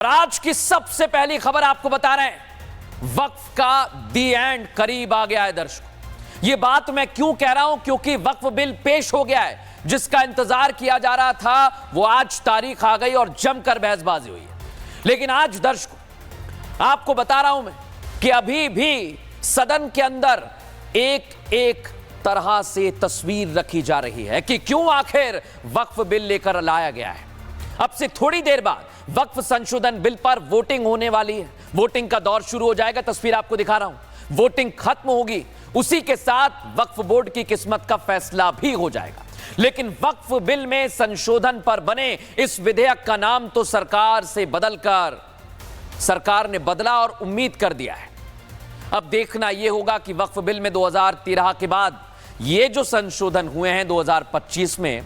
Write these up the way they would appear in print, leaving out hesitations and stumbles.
आज की सबसे पहली खबर आपको बता रहे हैं, वक्फ का दी एंड करीब आ गया है दर्शकों। यह बात मैं क्यों कह रहा हूं, क्योंकि वक्फ बिल पेश हो गया है, जिसका इंतजार किया जा रहा था, वो आज तारीख आ गई और जमकर बहसबाजी हुई है। लेकिन आज दर्शकों आपको बता रहा हूं मैं कि अभी भी सदन के अंदर एक एक तरह से तस्वीर रखी जा रही है कि क्यों आखिर वक्फ बिल लेकर लाया गया है। अब से थोड़ी देर बाद वक्फ संशोधन बिल पर वोटिंग होने वाली है। वोटिंग का दौर शुरू हो जाएगा। तस्वीर आपको दिखा रहा हूं, वोटिंग खत्म होगी, उसी के साथ वक्फ बोर्ड की किस्मत का फैसला भी हो जाएगा। लेकिन वक्फ बिल में संशोधन पर बने इस विधेयक का नाम तो सरकार से बदलकर सरकार ने बदला और उम्मीद कर दिया है। अब देखना यह होगा कि वक्फ बिल में 2013 के बाद ये जो संशोधन हुए हैं 2025 में,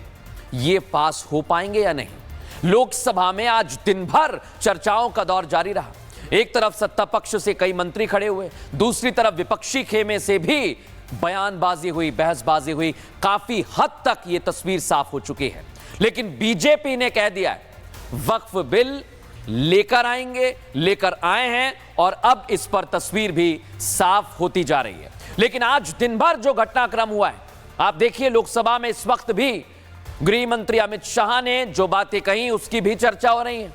ये पास हो पाएंगे या नहीं। लोकसभा में आज दिन भर चर्चाओं का दौर जारी रहा। एक तरफ सत्ता पक्ष से कई मंत्री खड़े हुए, दूसरी तरफ विपक्षी खेमे से भी बयानबाजी हुई, बहसबाजी हुई। काफी हद तक यह तस्वीर साफ हो चुकी है। लेकिन बीजेपी ने कह दिया है वक्फ बिल लेकर आएंगे, लेकर आए हैं और अब इस पर तस्वीर भी साफ होती जा रही है। लेकिन आज दिन भर जो घटनाक्रम हुआ है, आप देखिए लोकसभा में इस वक्त भी गृह मंत्री अमित शाह ने जो बातें कही उसकी भी चर्चा हो रही है।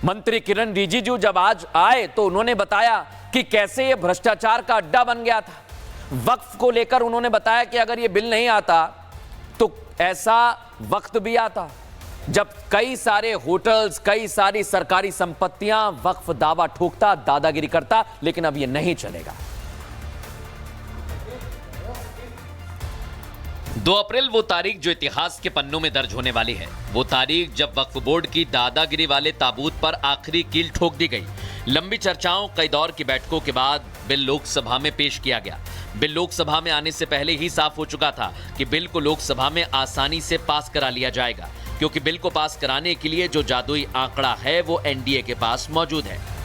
मंत्री किरण रिजिजू जब आज आए तो उन्होंने बताया कि कैसे यह भ्रष्टाचार का अड्डा बन गया था। वक्फ को लेकर उन्होंने बताया कि अगर यह बिल नहीं आता तो ऐसा वक्त भी आता जब कई सारे होटल्स, कई सारी सरकारी संपत्तियां वक्फ दावा ठोकता, दादागिरी करता, लेकिन अब यह नहीं चलेगा। 2 अप्रैल वो तारीख जो इतिहास के पन्नों में दर्ज होने वाली है। वो तारीख जब वक्फ बोर्ड की दादागिरी वाले ताबूत पर आखिरी कील ठोक दी गई। लंबी चर्चाओं, कई दौर की बैठकों के बाद बिल लोकसभा में पेश किया गया। बिल लोकसभा में आने से पहले ही साफ हो चुका था कि बिल को लोकसभा में आसानी से पास करा लिया जाएगा, क्योंकि बिल को पास कराने के लिए जो जादुई आंकड़ा है वो एनडीए के पास मौजूद है।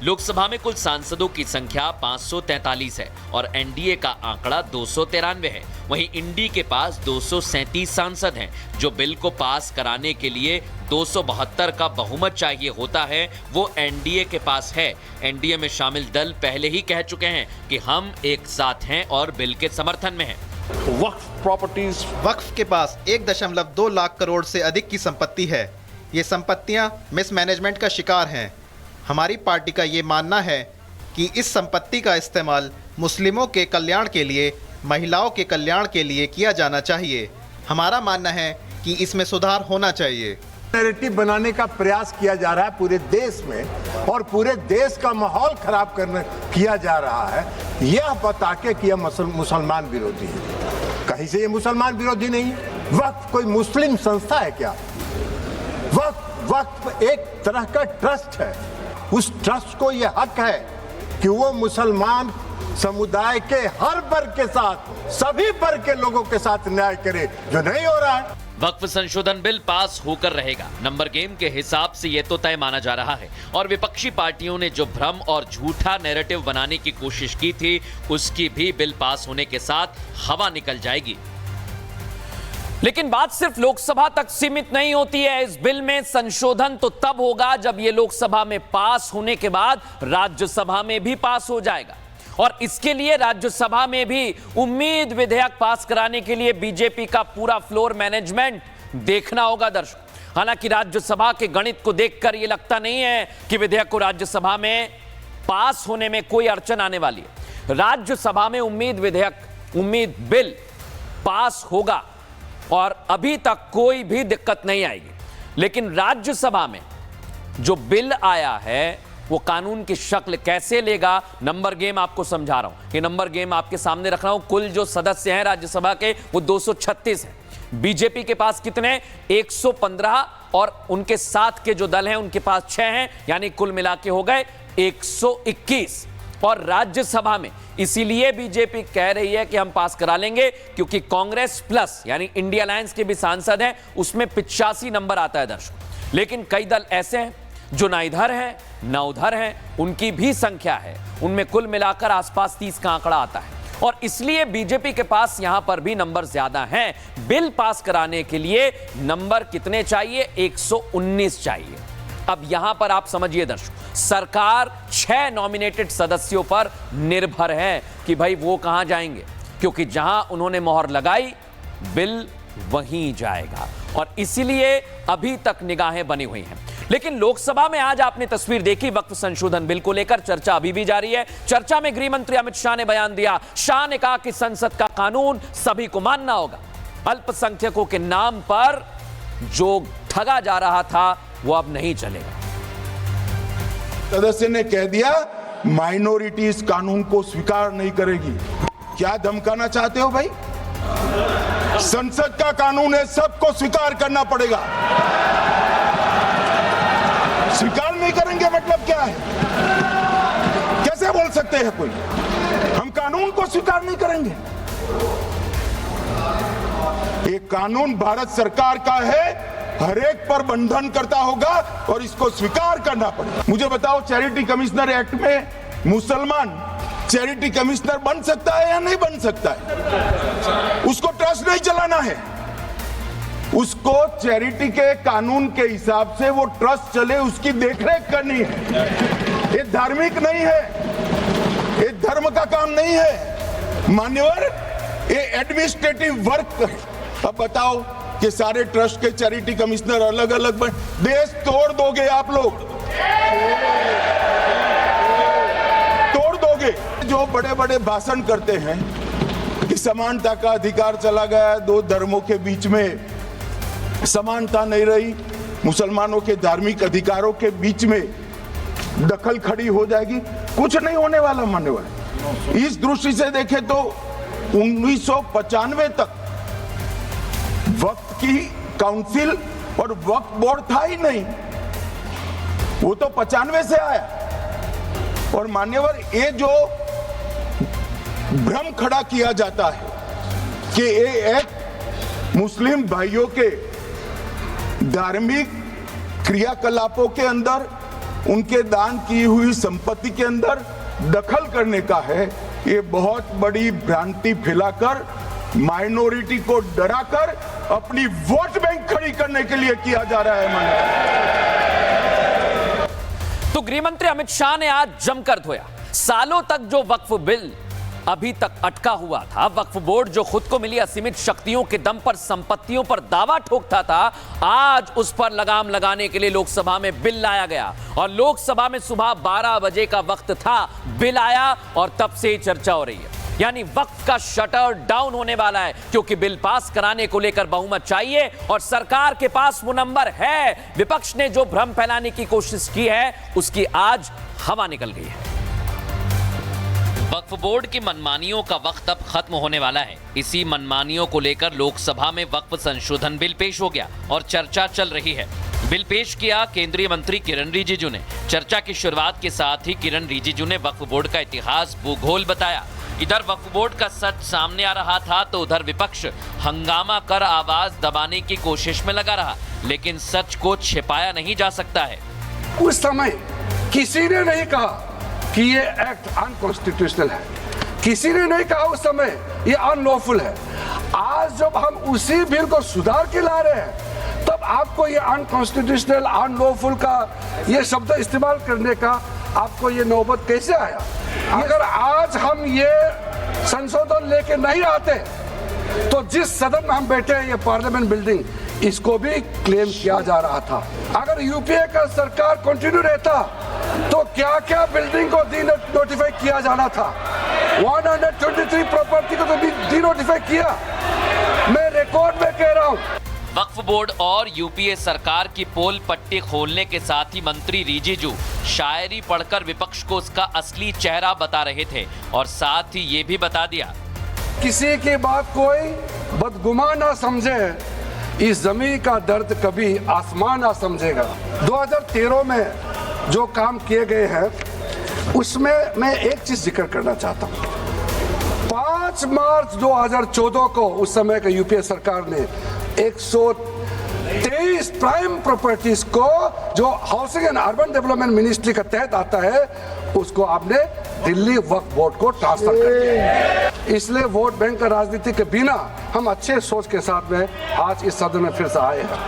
लोकसभा में कुल सांसदों की संख्या 543 है और एनडीए का आंकड़ा 293 है। वहीं इंडी के पास 237 सांसद हैं। जो बिल को पास कराने के लिए 272 का बहुमत चाहिए होता है, वो एनडीए के पास है। एनडीए में शामिल दल पहले ही कह चुके हैं कि हम एक साथ हैं और बिल के समर्थन में हैं। वक्फ के पास 1.2 लाख करोड़ से अधिक की संपत्ति है। ये संपत्तियां मिसमैनेजमेंट का शिकार हैं। हमारी पार्टी का ये मानना है कि इस संपत्ति का इस्तेमाल मुस्लिमों के कल्याण के लिए, महिलाओं के कल्याण के लिए किया जाना चाहिए। हमारा मानना है कि इसमें सुधार होना चाहिए। नैरेटिव बनाने का प्रयास किया जा रहा है पूरे देश में, और पूरे देश का माहौल खराब किया जा रहा है, यह बता के कि यह मुसलमान विरोधी है। कहीं से ये मुसलमान विरोधी नहीं है। वक्फ कोई मुस्लिम संस्था है क्या? वक्फ एक तरह का ट्रस्ट है। उस ट्रस्ट को यह हक है कि वो मुसलमान समुदाय के हर वर्ग के साथ, सभी वर्ग के लोगों के साथ न्याय करे, जो नहीं हो रहा है। वक्फ संशोधन बिल पास होकर रहेगा। नंबर गेम के हिसाब से यह तो तय माना जा रहा है और विपक्षी पार्टियों ने जो भ्रम और झूठा नैरेटिव बनाने की कोशिश की थी, उसकी भी बिल पास होने के साथ हवा निकल जाएगी। लेकिन बात सिर्फ लोकसभा तक सीमित नहीं होती है। इस बिल में संशोधन तो तब होगा जब यह लोकसभा में पास होने के बाद राज्यसभा में भी पास हो जाएगा, और इसके लिए राज्यसभा में भी उम्मीद विधेयक पास कराने के लिए बीजेपी का पूरा फ्लोर मैनेजमेंट देखना होगा दर्शकों। हालांकि राज्यसभा के गणित को देखकर यह लगता नहीं है कि विधेयक को राज्यसभा में पास होने में कोई अड़चन आने वाली है। राज्यसभा में उम्मीद बिल पास होगा और अभी तक कोई भी दिक्कत नहीं आएगी। लेकिन राज्यसभा में जो बिल आया है वो कानून की शक्ल कैसे लेगा, नंबर गेम आपको समझा रहा हूं। ये नंबर गेम आपके सामने रख रहा हूं। कुल जो सदस्य हैं राज्यसभा के वो 236 हैं। बीजेपी के पास कितने? 115, और उनके साथ के जो दल हैं उनके पास 6 हैं, यानी कुल मिला के हो गए 121। और राज्यसभा में इसीलिए बीजेपी कह रही है कि हम पास करा लेंगे क्योंकि कांग्रेस प्लस यानी इंडिया अलायंस के भी सांसद हैं, उसमें 85 नंबर आता है दर्शकों। लेकिन कई दल ऐसे हैं जो ना इधर हैं ना उधर हैं, उनकी भी संख्या है, उनमें कुल मिलाकर आसपास 30 का आंकड़ा आता है, और इसलिए बीजेपी के पास यहां पर भी नंबर ज्यादा हैं। बिल पास कराने के लिए नंबर कितने चाहिए? 119 चाहिए। अब यहां पर आप समझिए दर्शकों, सरकार 6 नॉमिनेटेड सदस्यों पर निर्भर है कि भाई वो कहां जाएंगे, क्योंकि जहां उन्होंने मोहर लगाई बिल वहीं जाएगा और इसीलिए अभी तक निगाहें बनी हुई हैं। लेकिन लोकसभा में आज आपने तस्वीर देखी, वक्फ संशोधन बिल को लेकर चर्चा अभी भी जारी है। चर्चा में गृह मंत्री अमित शाह ने बयान दिया। शाह ने कहा कि संसद का कानून सभी को मानना होगा। अल्पसंख्यकों के नाम पर जो ठगा जा रहा था वो अब नहीं चलेगा। सदस्य ने कह दिया माइनॉरिटी इस कानून को स्वीकार नहीं करेगी। क्या धमकाना चाहते हो भाई? संसद का कानून है, सबको स्वीकार करना पड़ेगा। स्वीकार नहीं करेंगे मतलब क्या है? कैसे बोल सकते हैं कोई हम कानून को स्वीकार नहीं करेंगे? एक कानून भारत सरकार का है, हर एक पर बंधन करता होगा और इसको स्वीकार करना पड़ेगा। मुझे बताओ, चैरिटी कमिश्नर एक्ट में मुसलमान चैरिटी कमिश्नर बन सकता है या नहीं बन सकता है? उसको ट्रस्ट नहीं चलाना है, उसको चैरिटी के कानून के हिसाब से वो ट्रस्ट चले उसकी देखरेख करनी है। ये धार्मिक नहीं है, ये धर्म का काम नहीं है मान्यवर, ये एडमिनिस्ट्रेटिव वर्क है। अब बताओ कि सारे ट्रस्ट के चैरिटी कमिश्नर अलग अलग बन, देश तोड़ दोगे आप लोग, तोड़ दोगे। जो बड़े बड़े भाषण करते हैं कि समानता का अधिकार चला गया, दो धर्मों के बीच में समानता नहीं रही, मुसलमानों के धार्मिक अधिकारों के बीच में दखल खड़ी हो जाएगी, कुछ नहीं होने वाला मान्यवर। इस दृष्टि से देखें तो 1995 तक वक्फ की काउंसिल और वक्फ बोर्ड था ही नहीं, वो तो 95 से आया। और मान्यवर, ये जो भ्रम खड़ा किया जाता है कि ये एक मुस्लिम भाइयों के धार्मिक क्रियाकलापों के अंदर, उनके दान की हुई संपत्ति के अंदर दखल करने का है, ये बहुत बड़ी भ्रांति फैलाकर माइनॉरिटी को डराकर अपनी वोट बैंक खड़ी करने के लिए किया जा रहा है। तो गृह मंत्री अमित शाह ने आज जमकर धोया। सालों तक जो वक्फ बिल अभी तक अटका हुआ था, वक्फ बोर्ड जो खुद को मिली असीमित शक्तियों के दम पर संपत्तियों पर दावा ठोकता था, आज उस पर लगाम लगाने के लिए लोकसभा में बिल लाया गया। और लोकसभा में सुबह 12 बजे का वक्त था, बिल आया और तब से ही चर्चा हो रही है। यानी वक्फ का शटर डाउन होने वाला है, क्योंकि बिल पास कराने को लेकर बहुमत चाहिए और सरकार के पास वो नंबर है। विपक्ष ने जो भ्रम फैलाने की कोशिश की है, उसकी आज हवा निकल गई है। वक्फ बोर्ड की मनमानियों का वक्त अब खत्म होने वाला है। इसी मनमानियों को लेकर लोकसभा में वक्फ संशोधन बिल पेश हो गया और चर्चा चल रही है। बिल पेश किया केंद्रीय मंत्री किरण रिजिजू ने। चर्चा की शुरुआत के साथ ही किरण रिजिजू ने वक्फ बोर्ड का इतिहास, भूगोल बताया। इधर वक्फ बोर्ड का सच सामने आ रहा था तो उधर विपक्ष हंगामा कर आवाज दबाने की कोशिश में लगा रहा, लेकिन सच को छिपाया नहीं जा सकता है। उस समय किसी ने नहीं कहा कि ये एक्ट अनकॉन्स्टिट्यूशनल है, किसी ने नहीं कहा उस समय ये अनलॉफुल है। आज जब हम उसी बिल को सुधार के ला रहे हैं, तब आपको ये अनकॉन्स्टिट्यूशनल, अनलॉफुल का ये शब्द इस्तेमाल करने का आपको ये नौबत कैसे आया? अगर आज हम ये संशोधन लेके नहीं आते तो जिस सदन में हम बैठे हैं, ये पार्लियामेंट बिल्डिंग, इसको भी क्लेम किया जा रहा था। अगर यूपीए का सरकार कंटिन्यू रहता तो क्या क्या बिल्डिंग को डी नोटिफाई किया जाना था। 123 प्रॉपर्टी को तो डी नोटिफाई किया। मैं रिकॉर्ड में कह रहा हूँ। वक्फ बोर्ड और यूपीए सरकार की पोल पट्टी खोलने के साथ ही मंत्री रिजिजू शायरी पढ़कर विपक्ष को उसका असली चेहरा बता रहे थे और साथ ही ये भी बता दिया, किसी की बात कोई बदगुमान ना समझे, इस जमीन का दर्द कभी आसमान ना समझेगा। 2013 में जो काम किए गए हैं उसमें मैं एक चीज जिक्र करना चाहता हूँ। 5 मार्च 2014 को उस समय के यूपीए सरकार ने 123 प्राइम प्रॉपर्टीज को, जो housing and urban development ministry के तहत आता है, उसको आपने दिल्ली वक्फ बोर्ड को ट्रांसफर कर दिया। इसलिए वोट बैंक का राजनीति के बिना हम अच्छे सोच के साथ में आज इस सदन में फिर से आए हैं।